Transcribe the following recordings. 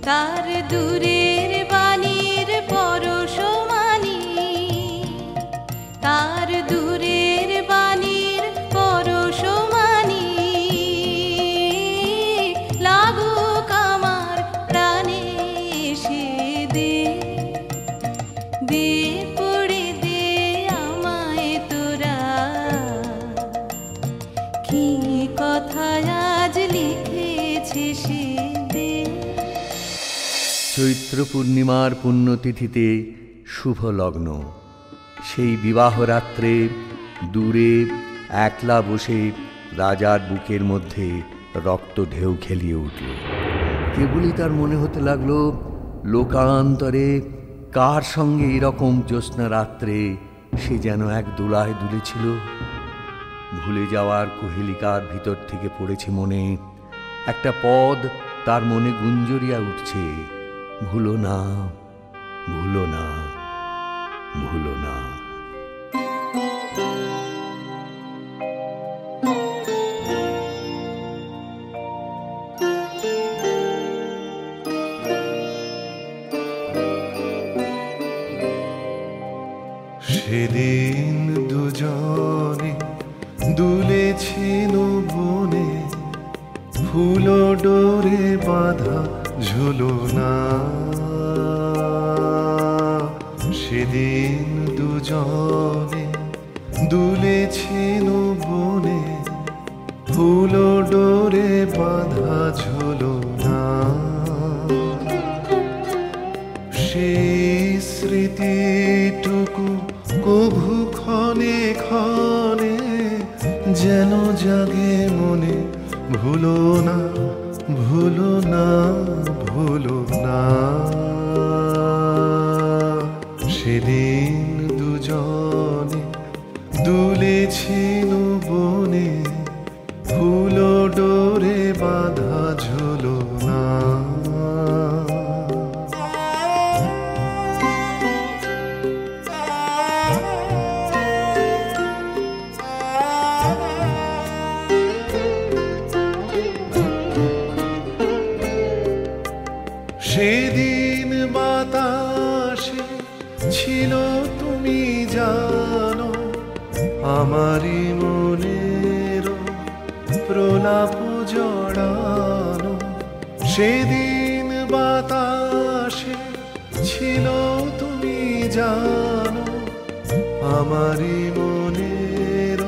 তার দূরের বাণীর পরশমানি, তার দূরের বাণীর পরশমানি লাগুক আমার প্রাণে এসে দে, দে পড়ে দে আমায় তোরা, কি কথা আজ লিখেছে সে দে। চৈত্র পূর্ণিমার পুণ্যতিথিতে শুভ লগ্ন। সেই বিবাহ রাত্রে দূরে একলা বসে রাজার বুকের মধ্যে রক্ত ঢেউ খেলিয়ে উঠল। কেবলই তার মনে হতে লাগলো, লোকান্তরে কার সঙ্গে এরকম জ্যোৎস্না রাত্রে সে যেন এক দোলায় দুলেছিল। ভুলে যাওয়ার কুহেলিকার ভিতর থেকে পড়েছে মনে একটা পদ, তার মনে গুঞ্জরিয়া উঠছে, ভুলো না, ভুলো না, ভুলো না। সেদিন দুজনে দুলেছিল বনে, ফুল ডোরে বাঁধা ঝুলনা। সেদিন দুজনে দুলেছিল বনে, ফুল ডোরে বাঁধা ঝুলনা। সেই স্মৃতিটুকু কভু ক্ষণে ক্ষণে যেন জাগে মনে, ভুলো না, ভুলো না, ভুলো না। সেদিন দুজনে দুলেছিল বনে, ফুল ডোরে বাঁধা ঝুলনা। সেদিন বাতাসে ছিল তুমি জানো, আমারই মনের প্রলাপ জড়ানো। সেদিন বাতাসে ছিল তুমি জানো, আমারই মনের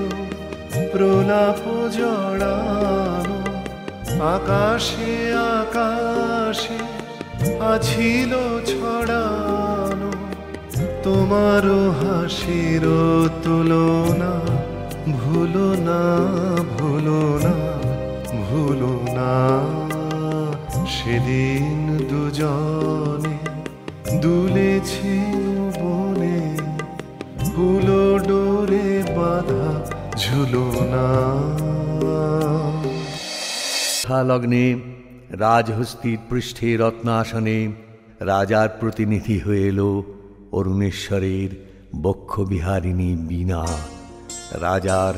প্রলাপ জড়ানো। আকাশে আকাশে আছিল ছড়ানো, তোমারও হাসির তুলনা। ভুলো না, ভুলো না, ভুলো না। সেদিন দুজনে দুলেছিল বনে, ফুল ডোরে বাঁধা ঝুলনা। লগ্নে রাজহস্তির পৃষ্ঠে রত্নাসনে রাজার প্রতিনিধি হয়ে এলো অরুণেশ্বরের বক্ষবিহারিণী বীণা, রাজার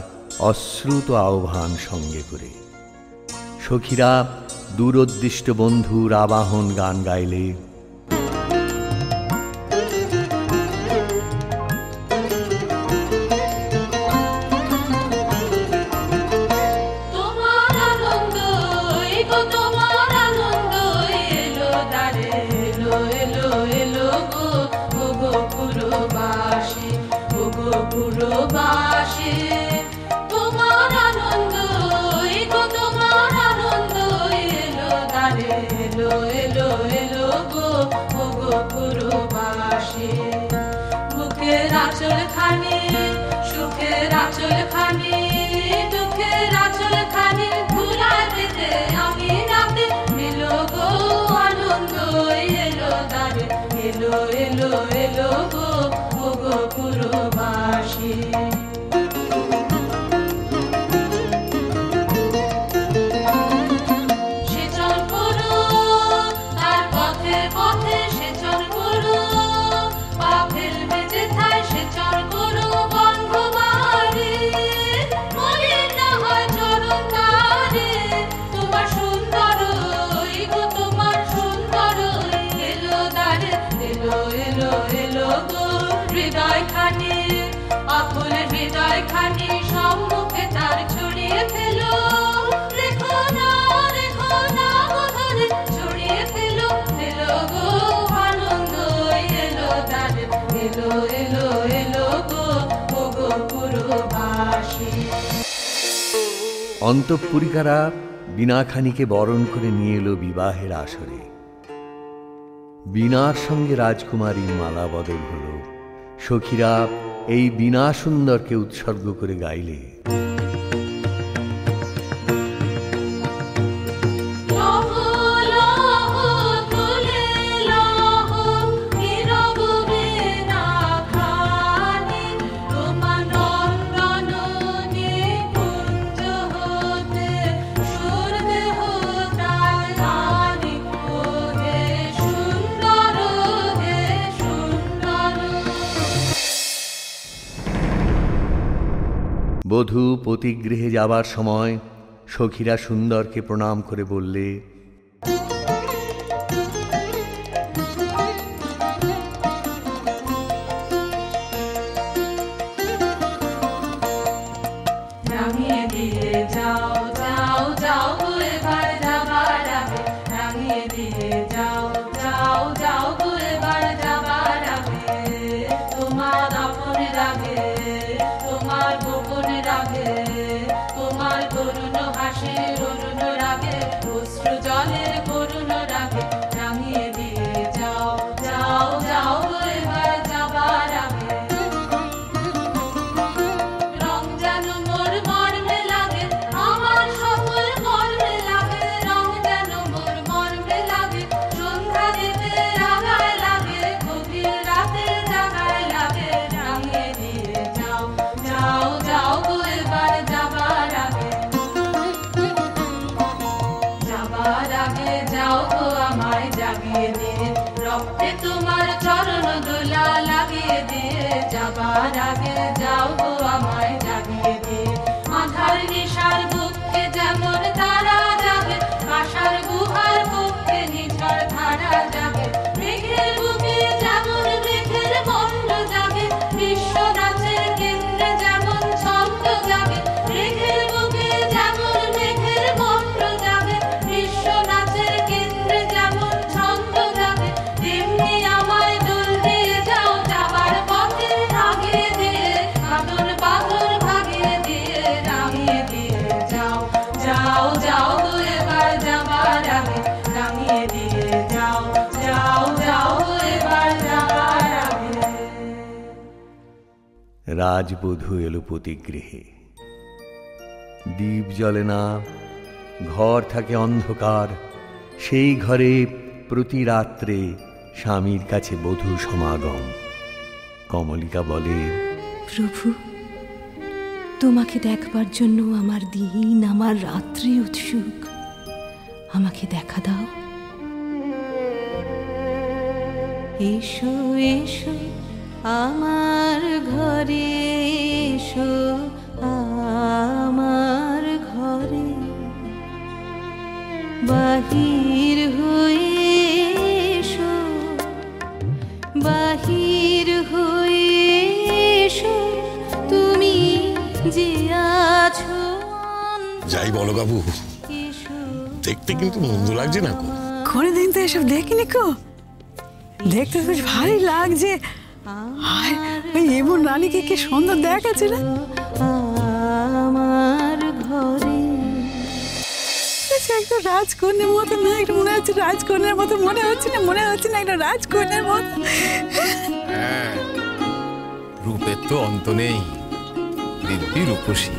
অশ্রুত আহ্বান সঙ্গে করে। সখীরা দূরোদ্দিষ্ট বন্ধুর আবাহন গান গাইলে, তোমার আনন্দ, তোমার আনন্দ এলো দ্বারে, এলো এলো এলো গো গো পুরবাসী। বুকের আঁচল খানি, সুখের আঁচল খানি, দুঃখের আঁচল খানি ভুলায় পেতে আমি রাতে মিলো গো আনন্দ এলো দ্বারে, এলো এলো এলো গো গো পুরবাসী। সে চল করো বন্ধ বাড়ি আকুল হৃদয় খানি সম্মুখে তার ছড়িয়ে ফেলো, রেখো না বোধরে ছড়িয়ে ফেলো, এলো গো আনন্দ এলো দ্বারে, এলো এলো এলো গো ওগো পুরবাসী। অন্তঃপুরিকারা বীণাখানিকে বরণ করে নিয়ে এলো বিবাহের আসরে। বীণার সঙ্গে রাজকুমারীর মালা বদল হল। সখীরা এই বীণা সুন্দরকে উৎসর্গ করে গাইলে, বধূ পতিগৃহে যাবার সময় সখীরা সুন্দরকে প্রণাম করে বললে, নামিয়ে দিয়ে যাও যাও যাও গো এবার যাবার আগে, নামিয়ে দিয়ে যাও যাও যাও গো এবার যাবার আগে, তোমার আপন রাগে তোমার গোপন রাগে, তোমার করুণ হাসির অরুণ রাগে, অশ্রু জলের করুণ রাগে, নামিয়ে দিয়ে যাও যাও যাও গো এবার যাবার আগে। রং যেন মোর মর্মে লাগে, আমার সকল মর্মে লাগে, রং যেন মোর মর্মে লাগে, সন্ধ্যা দিতে রাগায় লাগে, গভীর রাতে জাগায় লাগে, নামিয়ে দিয়ে যাও যাও যাও গো এবার যাবার আগে, যাবার আগে যাও গো আমায় জাগিয়ে দিয়ে, রক্তে তোমার চরণ দোলা লাগিয়ে দিয়ে, যাবার আগে যাও গো আমায় জাগিয়ে দিয়ে, আধার নিশার বুকে যেমন তারা জাগে, আশার গুহার বুকে নিঝড় ধারা জাগে, মেঘের বুকে যেমন মেঘের মন্ড জাগে, বিশ্ব নাচের কেন্দ্রে যেমন ছন্দ জাগে, মেঘের বুকে যেমন মেঘের মন্ড জাগে, বিশ্ব নাচের কেন্দ্রে যেমন ছন্দ জাগে, তেমনি আমায় দোল দিয়ে যাও যাবার পথে ভাগিয়ে দিয়ে, কাঁদন পাথর ভাগিয়ে দিয়ে, নামিয়ে দিয়ে যাও যাও যাও গো এবার যাবার আগে, নামিয়ে দিয়ে যাও যাও যাও গো এবার যাবার আগে। রাজবধূ এলো পতিগৃহে। দীপ জ্বলে না, ঘর থাকে অন্ধকার। সেই ঘরে প্রতি রাত্রে স্বামীর কাছে বধূ সমাগম। কমলিকা বলে, প্রভু, তোমাকে দেখবার জন্য আমার দিন আমার রাত্রি উৎসুক, আমাকে দেখা দাও। এসো এসো আমার ঘরে, এসো আমার ঘরে, বাহির হয়ে এসো, বাহির হয়ে এসো, তুমি যে আছো। যাই বলো বাবু, দেখতে কিন্তু মন্দ লাগছে না কো? কোনদিন তো এসব দেখিনি কো, দেখতে বেশ ভালোই লাগছে। এমন রানীকে কি সুন্দর দেখাচ্ছে না আমার ঘরে। একটু রাজকন্যার মতো না, একটু মনে হচ্ছে রাজকন্যার মতো মনে হচ্ছে না, মনে হচ্ছে না একটা রাজকন্যার মতো। হ্যাঁ, রূপের তো অন্ত নেই, দিব্যি রূপসী।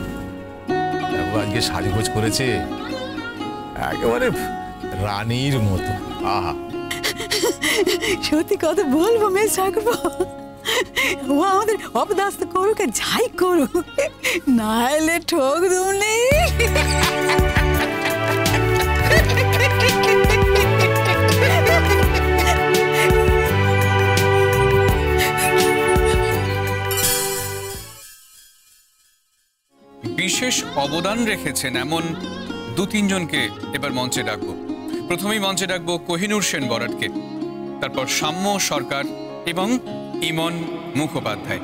আজকে সাজগোজ করেছে একেবারে রানীর মতো। আহা, সত্যি কথা বলবো মেয়ে ঠাকুর, ও আমাদের অপদাস্ত করুক আর যাই করুক, না এলে ঠক দুমনি। বিশেষ অবদান রেখেছেন এমন 2-3 জনকে এবার মঞ্চে ডাকবো। প্রথমেই মঞ্চে ডাকবো কোহিনূর সেন বরাটকে, তারপর সাম্য সরকার এবং ইমন মুখোপাধ্যায়।